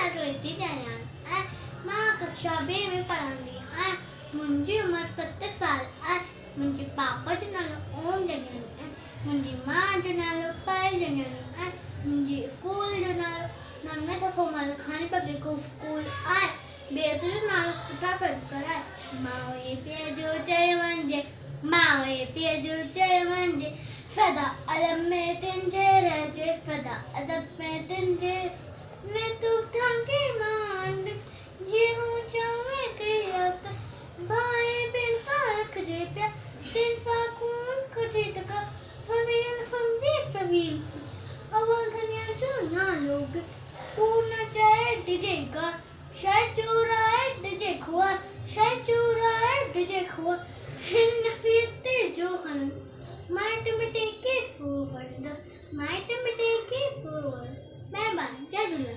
आकृति दैनान मां कक्षा 2 में पढ़ंदी आहियां। मुंहिंजी उमिरि 7 साल आहे। मुंहिंजे पापा जो नालो ओम जगयानी आहे। मुंहिंजी मां जो नालो पायल जगयानी आहे। मुंहिंजे स्कूल जो नालो नवनाथ फॉर्मल खानी पब्लिक स्कूल आहे। ॿिए जो नालो सुठा संस्कार आहे। माउ पीउ जो चयो वञिजे, माउ पीउ जो चयो वञिजे, सदा अदब में तुंहिंजे रहिजे, सदा अदब में तुंहिंजे मैं तू थांके मान जे हूं चवे ते याद भाई बिन फर्क जे प्या दिन फा खून खुदे तका फवील समझे फवील अवल दुनिया जो ना लोग पूर्ण चाहे डीजे का शायद चुराए डीजे खुआ, शायद चुराए डीजे खुआ हिन नसीहते जो हन might me take it forward, might me take it forward। मैं जय झूलेलाल।